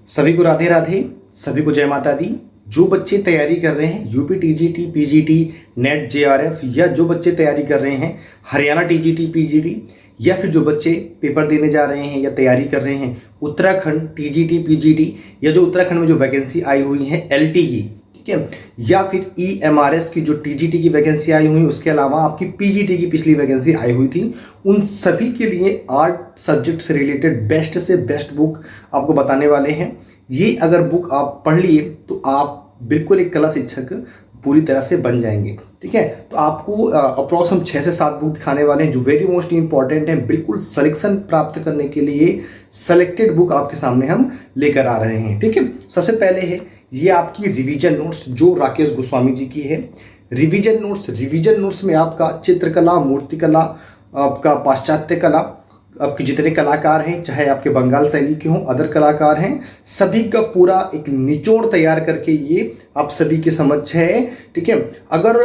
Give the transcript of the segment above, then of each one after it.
सभी को राधे राधे, सभी को जय माता दी। जो बच्चे तैयारी कर रहे हैं UP TGT PGT net JRF, या जो बच्चे तैयारी कर रहे हैं हरियाणा टीजीटी पीजीटी, या फिर जो बच्चे पेपर देने जा रहे हैं या तैयारी कर रहे हैं उत्तराखंड टीजीटी पीजीटी, या जो उत्तराखंड में जो वैकेंसी आई हुई है एलटी की, ठीक है, या फिर ईएमआरएस की जो टीजीटी की वैकेंसी आई हुई, उसके अलावा आपकी पीजीटी की पिछली वैकेंसी आई हुई थी, उन सभी के लिए आर्ट सब्जेक्ट से रिलेटेड बेस्ट से बेस्ट बुक आपको बताने वाले हैं। ये अगर बुक आप पढ़ लिए तो आप बिल्कुल एक कला शिक्षक पूरी तरह से बन जाएंगे, ठीक है। तो आपको अप्रॉक्स हम 6 से 7 बुक दिखाने वाले हैं जो वेरी मोस्ट इंपॉर्टेंट है। बिल्कुल सिलेक्शन प्राप्त करने के लिए सेलेक्टेड बुक आपके सामने हम लेकर आ रहे हैं, ठीक है। सबसे पहले है ये आपकी रिवीजन नोट्स जो राकेश गोस्वामी जी की है। रिवीजन नोट्स में आपका चित्रकला, मूर्तिकला, आपका पाश्चात्य कला, आपके जितने कलाकार हैं, चाहे आपके बंगाल शैली के हों, अदर कलाकार हैं, सभी का पूरा एक निचोड़ तैयार करके ये आप सभी के समक्ष है, ठीक है। अगर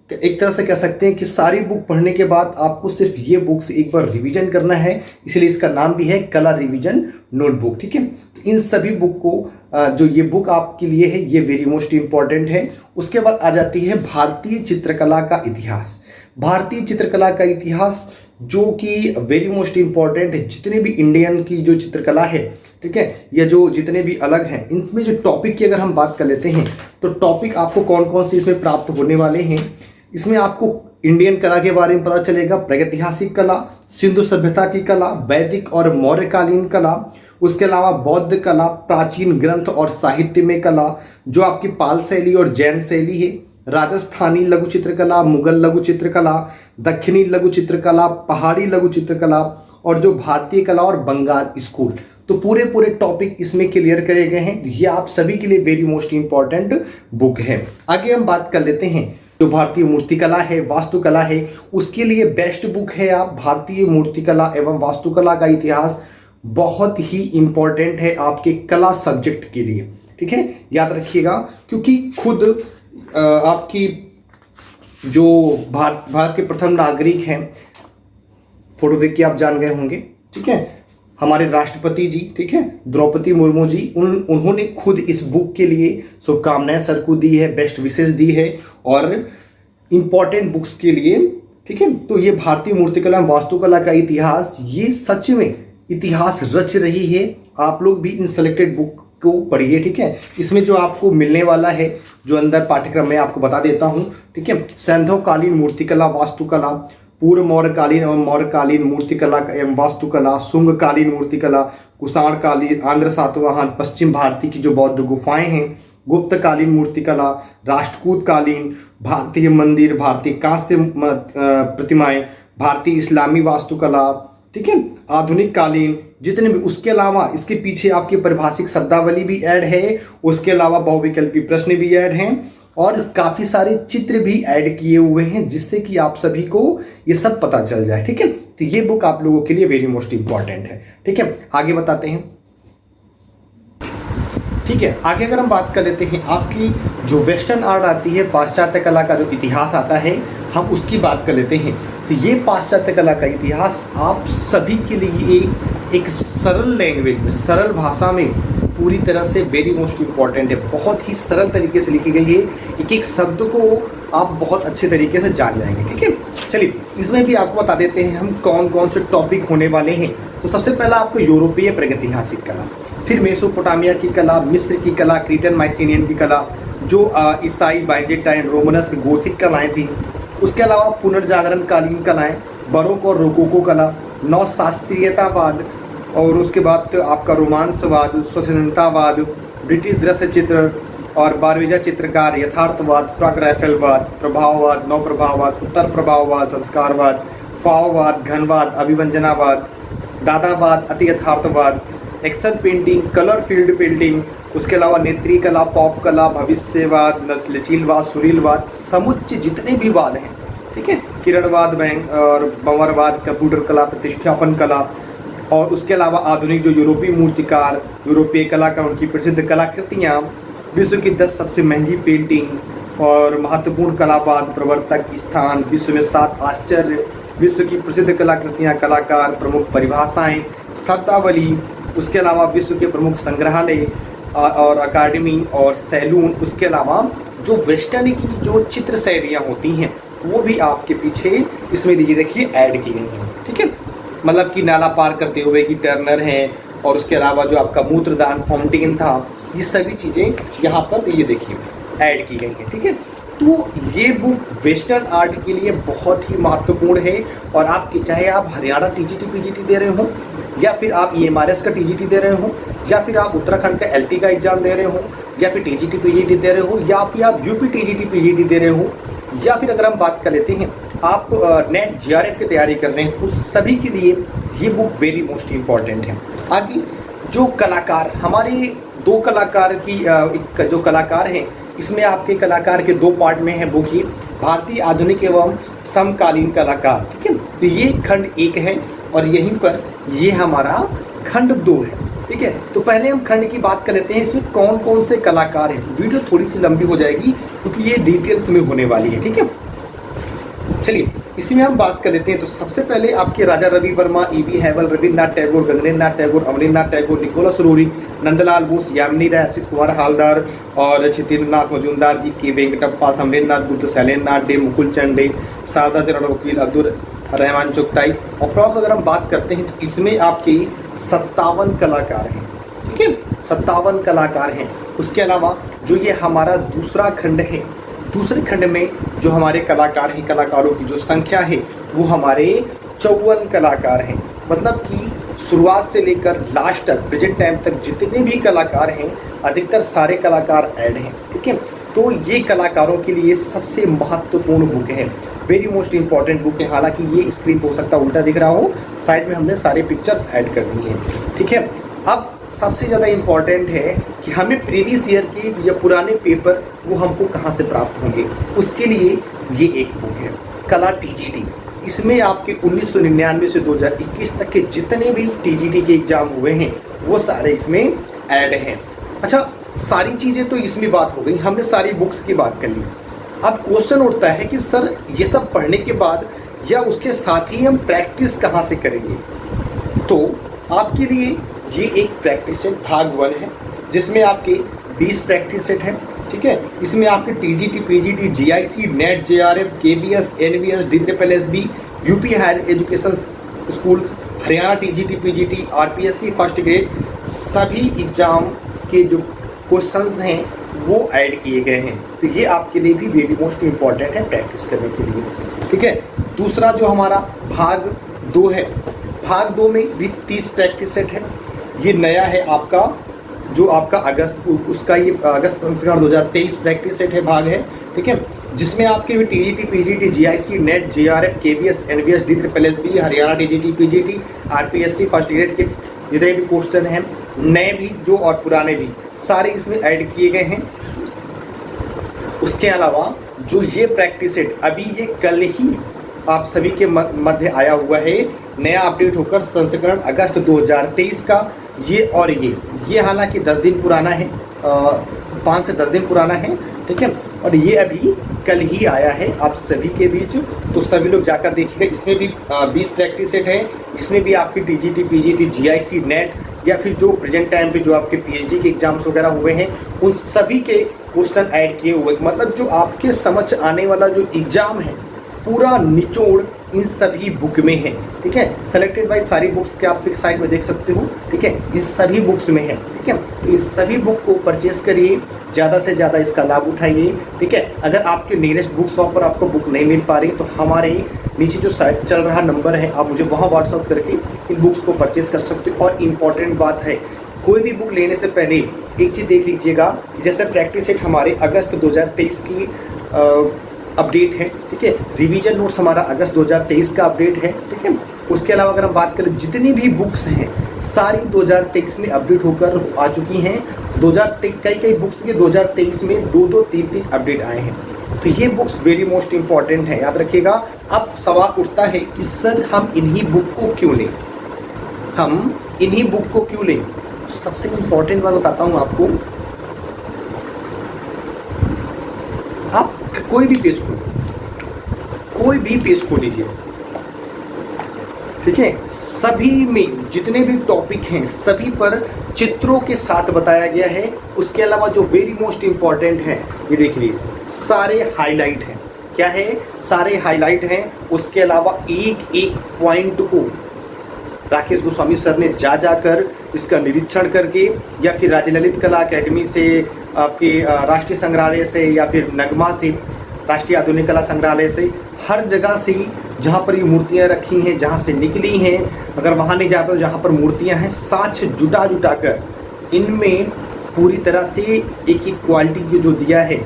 एक तरह से कह सकते हैं कि सारी बुक पढ़ने के बाद आपको सिर्फ ये बुक से एक बार रिवीजन करना है, इसलिए इसका नाम भी है कला रिवीजन नोटबुक, ठीक है। तो इन सभी बुक को जो ये बुक आपके लिए है ये वेरी मोस्ट इंपॉर्टेंट है। उसके बाद आ जाती है भारतीय चित्रकला का इतिहास। भारतीय चित्रकला का इतिहास जो कि वेरी मोस्ट इंपॉर्टेंट है। जितने भी इंडियन की जो चित्रकला है, ठीक है, या जो जितने भी अलग हैं, इनमें जो टॉपिक की अगर हम बात कर लेते हैं तो टॉपिक आपको कौन कौन से इसमें प्राप्त होने वाले हैं। इसमें आपको इंडियन कला के बारे में पता चलेगा, प्रागैतिहासिक कला, सिंधु सभ्यता की कला, वैदिक और मौर्यकालीन कला, उसके अलावा बौद्ध कला, प्राचीन ग्रंथ और साहित्य में कला, जो आपकी पाल शैली और जैन शैली है, राजस्थानी लघु चित्रकला, मुगल लघु चित्रकला, दक्षिणी लघु चित्रकला, पहाड़ी लघु चित्रकला, और जो भारतीय कला और बंगाल स्कूल। तो पूरे टॉपिक इसमें क्लियर करे गए हैं। ये आप सभी के लिए वेरी मोस्ट इंपॉर्टेंट बुक है। आगे हम बात कर लेते हैं जो भारतीय मूर्तिकला है, वास्तुकला है, उसके लिए बेस्ट बुक है आप भारतीय मूर्तिकला एवं वास्तुकला का इतिहास। बहुत ही इंपॉर्टेंट है आपके कला सब्जेक्ट के लिए, ठीक है, याद रखिएगा। क्योंकि खुद आपकी जो भारत के प्रथम नागरिक हैं, फोटो देख के आप जान गए होंगे, ठीक है, हमारे राष्ट्रपति जी, ठीक है, द्रौपदी मुर्मू जी, उन्होंने खुद इस बुक के लिए शुभकामनाएं सर को दी है, बेस्ट विशेष दी है, और इंपॉर्टेंट बुक्स के लिए, ठीक है। तो ये भारतीय मूर्तिकला वास्तुकला का इतिहास, ये सच में इतिहास रच रही है। आप लोग भी इन सेलेक्टेड बुक को पढ़िए, ठीक है। इसमें जो आपको मिलने वाला है, जो अंदर पाठ्यक्रम में आपको बता देता हूं, ठीक है, सैंधवकालीन मूर्तिकला वास्तुकला, पूर्व मौर्यकालीन एवं मौर्यकालीन मूर्तिकला एवं वास्तुकला, शुंगकालीन मूर्तिकला, कुषाणकालीन, आंध्र सातवाहन, पश्चिम भारतीय की जो बौद्ध गुफाएं हैं, गुप्तकालीन मूर्तिकला, राष्ट्रकूटकालीन, भारतीय मंदिर, भारतीय कांस्य प्रतिमाएं, भारतीय इस्लामी वास्तुकला, ठीक है, आधुनिक कालीन, जितने भी। उसके अलावा इसके पीछे आपकी परिभाषिक शब्दावली भी ऐड है, उसके अलावा बहुविकल्पी प्रश्न भी ऐड हैं, और काफी सारे चित्र भी ऐड किए हुए हैं, जिससे कि आप सभी को ये सब पता चल जाए, ठीक है। तो ये बुक आप लोगों के लिए वेरी मोस्ट इंपॉर्टेंट है, ठीक है। आगे बताते हैं, ठीक है। आगे अगर हम बात कर लेते हैं, आपकी जो वेस्टर्न आर्ट आती है, पाश्चात्य कला का जो इतिहास आता है, हम उसकी बात कर लेते हैं। तो ये पाश्चात्य कला का इतिहास आप सभी के लिए एक सरल लैंग्वेज में, सरल भाषा में पूरी तरह से वेरी मोस्ट इंपॉर्टेंट है। बहुत ही सरल तरीके से लिखी गई है, एक एक शब्द को आप बहुत अच्छे तरीके से जान जाएंगे, ठीक है। चलिए इसमें भी आपको बता देते हैं हम कौन कौन से टॉपिक होने वाले हैं। तो सबसे पहला आपको यूरोपीय प्रागैतिहासिक कला, फिर मेसोपोटामिया की कला, मिस्र की कला, क्रीटन माइसिनियन की कला, जो ईसाई, बाइजेंटाइन, रोमनस की गोथिक कलाएँ थी। उसके अलावा पुनर्जागरण कालीन कलाएँ, बरोक और रोकोको कला, नव शास्त्रीयतावाद, और उसके बाद आपका रोमांसवाद, स्वतंत्रतावाद, ब्रिटिश दृश्य चित्र और बारहवीं चित्रकार, यथार्थवाद, प्राक रैफेलवाद, प्रभाववाद, नव प्रभाववाद, उत्तर प्रभाववाद, संस्कारवाद, फाववाद, घनवाद, अभिव्यंजनावाद, दादावाद, अति यथार्थवाद, action painting, colour field painting, उसके अलावा नेत्री कला, पॉप कला, भविष्यवाद, लचीलवाद, सुरीलवाद, समुच्चय जितने भी वाद हैं, ठीक है, किरणवाद, बैंक और बंवरवाद, कंप्यूटर कला, प्रतिष्ठापन कला, और उसके अलावा आधुनिक जो यूरोपीय मूर्तिकार, यूरोपीय कलाकार, उनकी प्रसिद्ध कलाकृतियाँ, विश्व की 10 सबसे महंगी पेंटिंग और महत्वपूर्ण कलावाद, प्रवर्तक स्थान, विश्व में 7 आश्चर्य, विश्व की प्रसिद्ध कलाकृतियाँ, कलाकार, प्रमुख परिभाषाएं, शब्दावली, उसके अलावा विश्व के प्रमुख संग्रहालय और अकादमी और सैलून, उसके अलावा जो वेस्टर्न की जो चित्र शैलियाँ होती हैं वो भी आपके पीछे इसमें देखिए ऐड की गई हैं। ठीक है, मतलब कि नाला पार करते हुए की टर्नर है, और उसके अलावा जो आपका मूत्रदान फाउंटेन था, ये सभी चीज़ें यहाँ पर ये देखिए ऐड की गई हैं। ठीक है, तो ये बुक वेस्टर्न आर्ट के लिए बहुत ही महत्वपूर्ण है। और आपके चाहे आप हरियाणा टीजीटी पीजीटी दे रहे हो, या फिर आप ईएमआरएस का टीजीटी दे रहे हो, या फिर आप उत्तराखंड का एलटी का एग्जाम दे रहे हो, या फिर टीजीटी पीजीटी दे रहे हो, या फिर आप यूपी टीजीटी पीजीटी दे रहे हो, या फिर अगर हम बात कर लेते हैं आप नेट जेआरएफ की तैयारी कर रहे हैं, उस सभी के लिए ये बुक वेरी मोस्ट इम्पॉर्टेंट है। आगे जो कलाकार हमारे दो कलाकार की जो कलाकार हैं, इसमें आपके कलाकार के 2 पार्ट में है बुक ये, भारतीय आधुनिक एवं समकालीन कलाकार। ठीक है, तो ये खंड 1 है और यहीं पर ये हमारा खंड 2 है। ठीक है, तो पहले हम खंड की बात कर लेते हैं, इसमें कौन कौन से कलाकार हैं। तो वीडियो थोड़ी सी लंबी हो जाएगी क्योंकि ये डिटेल्स में होने वाली है। ठीक है, चलिए इसी में हम बात कर लेते हैं। तो सबसे पहले आपके Raja Ravi Varma, E V Havell, Rabindranath Tagore, Gaganendranath Tagore, Amarindranath Tagore, Nicholas Roerich, Nandlal Bose, Jamini Roy, Asit Kumar Haldar और छितेंद्रनाथ मजूमदार जी, के वेंकटप्पा, समरेंद्रनाथ गुप्त, शैलेंद्रनाथ डे, मुकुल चंद डे, शारदा चरण वकील, अब्दुल रहमान चुगताई। और प्रॉस अगर हम बात करते हैं तो इसमें आपके 57 कलाकार हैं। ठीक है, 57 कलाकार हैं। उसके अलावा जो ये हमारा दूसरा खंड है, दूसरे खंड में जो हमारे कलाकार हैं, कलाकारों की जो संख्या है वो हमारे 54 कलाकार हैं। मतलब कि शुरुआत से लेकर लास्ट तक, प्रेजेंट टाइम तक जितने भी कलाकार हैं, अधिकतर सारे कलाकार ऐड हैं। ठीक है, तो ये कलाकारों के लिए सबसे महत्वपूर्ण बुक है, वेरी मोस्ट इंपॉर्टेंट बुक है। हालांकि ये स्क्रीन पर हो सकता है उल्टा दिख रहा हो, साइड में हमने सारे पिक्चर्स ऐड कर दी हैं। ठीक है, अब सबसे ज़्यादा इम्पॉर्टेंट है कि हमें प्रीवियस ईयर के या पुराने पेपर वो हमको कहाँ से प्राप्त होंगे, उसके लिए ये एक बुक है कला टीजीटी। इसमें आपके 1999 से 2021 तक के जितने भी टीजीटी के एग्ज़ाम हुए हैं वो सारे इसमें ऐड हैं। अच्छा, सारी चीज़ें तो इसमें बात हो गई, हमने सारी बुक्स की बात कर ली। अब क्वेश्चन उठता है कि सर ये सब पढ़ने के बाद या उसके साथ ही हम प्रैक्टिस कहाँ से करेंगे। तो आपके लिए ये एक प्रैक्टिस सेट भाग 1 है, जिसमें आपके 20 प्रैक्टिस सेट हैं। ठीक है, इसमें आपके TGT, PGT, GIC, NET, JRF, KBS, NVS, DSB, UP higher education schools, Haryana TGT, PGT, RPSC first grade, सभी एग्जाम के जो क्वेश्चंस हैं वो ऐड किए गए हैं। तो ये आपके लिए भी वेरी मोस्ट इम्पॉर्टेंट है प्रैक्टिस करने के लिए। ठीक है, दूसरा जो हमारा भाग 2 है, भाग 2 में भी 30 प्रैक्टिस सेट है। ये नया है आपका, जो आपका अगस्त उसका ये अगस्त संस्करण 2023 प्रैक्टिस सेट है, भाग है। ठीक है, जिसमें आपके भी TGT, PGT, GIC, NET, JRF, KBS, NVS, DSB, Haryana TGT, PGT, RPSC first grade के जितने भी क्वेश्चन हैं, नए भी जो और पुराने भी, सारे इसमें ऐड किए गए हैं। उसके अलावा जो ये प्रैक्टिस सेट अभी ये कल ही आप सभी के मध्य आया हुआ है, नया अपडेट होकर संस्करण अगस्त 2023 का, ये और ये हालांकि 10 दिन पुराना है, 5 से 10 दिन पुराना है। ठीक है, और ये अभी कल ही आया है आप सभी के बीच, तो सभी लोग जाकर देखिएगा। इसमें भी 20 प्रैक्टिस सेट है। इसमें भी आपकी टीजीटी, पीजीटी, जीआईसी, नेट या फिर जो प्रेजेंट टाइम पे जो आपके पीएचडी के एग्जाम्स वगैरह हुए हैं उन सभी के क्वेश्चन ऐड किए हुए। मतलब जो आपके समझ आने वाला जो एग्जाम है पूरा निचोड़ इन सभी बुक में है। ठीक है, सेलेक्टेड बाय सारी बुक्स के आप पिक साइड में देख सकते हो। ठीक है, इस सभी बुक्स में है। ठीक है, तो इस सभी बुक को परचेज करिए, ज़्यादा से ज़्यादा इसका लाभ उठाइए। ठीक है, अगर आपके नियरेस्ट बुक शॉप पर आपको बुक नहीं मिल पा रही तो हमारे नीचे जो साइट चल रहा नंबर है, आप मुझे वहाँ व्हाट्सअप करके इन बुक्स को परचेज कर सकते हो। और इम्पॉर्टेंट बात है, कोई भी बुक लेने से पहले एक चीज़ देख लीजिएगा, जैसे प्रैक्टिस सेट हमारे अगस्त 2023 की अपडेट है। ठीक है, रिवीजन नोट्स हमारा अगस्त 2023 का अपडेट है। ठीक है, उसके अलावा अगर हम बात करें जितनी भी बुक्स हैं सारी 2023 में अपडेट होकर आ चुकी हैं। कई बुक्स के 2023 में 2-2, 3-3 अपडेट आए हैं। तो ये बुक्स वेरी मोस्ट इम्पॉर्टेंट है, याद रखिएगा। अब सवाल उठता है कि सर हम इन्हीं बुक को क्यों लें, हम इन्हीं बुक को क्यों लें। सबसे इम्पॉर्टेंट बात बताता हूँ आपको, आप कोई भी पेज खोल लीजिए, ठीक है। सभी में जितने भी टॉपिक हैं सभी पर चित्रों के साथ बताया गया है। उसके अलावा जो वेरी मोस्ट इम्पॉर्टेंट है, ये देख लीजिए, सारे हाईलाइट हैं। क्या है? सारे हाईलाइट हैं। उसके अलावा एक एक पॉइंट को राकेश गोस्वामी सर ने जाकर इसका निरीक्षण करके, या फिर राज्य ललित कला अकेडमी से, आपके राष्ट्रीय संग्रहालय से, या फिर नगमा से, राष्ट्रीय आधुनिक कला संग्रहालय से, हर जगह से जहाँ पर ये मूर्तियाँ रखी हैं, जहाँ से निकली हैं, अगर वहाँ नहीं जा पाए तो जहाँ पर मूर्तियाँ हैं, साक्ष्य जुटा कर इनमें पूरी तरह से एक एक क्वालिटी को जो दिया है,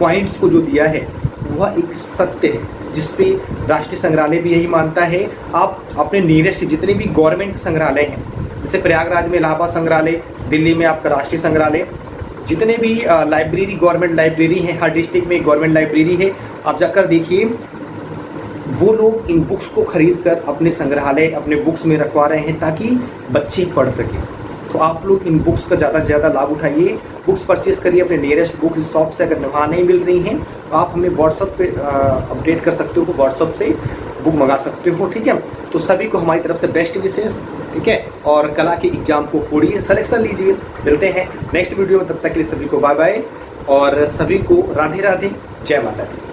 पॉइंट्स को जो दिया है, वह एक सत्य है जिसपे राष्ट्रीय संग्रहालय भी यही मानता है। आप अपने नियरेस्ट जितने भी गवर्नमेंट संग्रहालय हैं, जैसे प्रयागराज में इलाहाबाद संग्रहालय, दिल्ली में आपका राष्ट्रीय संग्रहालय, जितने भी लाइब्रेरी, गवर्नमेंट लाइब्रेरी हैं, हर डिस्ट्रिक्ट में गवर्नमेंट लाइब्रेरी है, आप जाकर देखिए, वो लोग इन बुक्स को खरीद कर अपने संग्रहालय, अपने बुक्स में रखवा रहे हैं ताकि बच्चे पढ़ सकें। तो आप लोग इन बुक्स का ज़्यादा से ज़्यादा लाभ उठाइए, बुक्स परचेज करिए अपने नियरेस्ट बुक शॉप से। अगर वहाँ नहीं मिल रही हैं तो आप हमें व्हाट्सअप पे अपडेट कर सकते हो, व्हाट्सअप से बुक मंगा सकते हो, ठीक है। तो सभी को हमारी तरफ से बेस्ट विशेष, ठीक है। और कला के एग्जाम को फोड़िए, सिलेक्शन लीजिए। मिलते हैं नेक्स्ट वीडियो में, तब तक के लिए सभी को बाय बाय और सभी को राधे राधे, जय माता दी।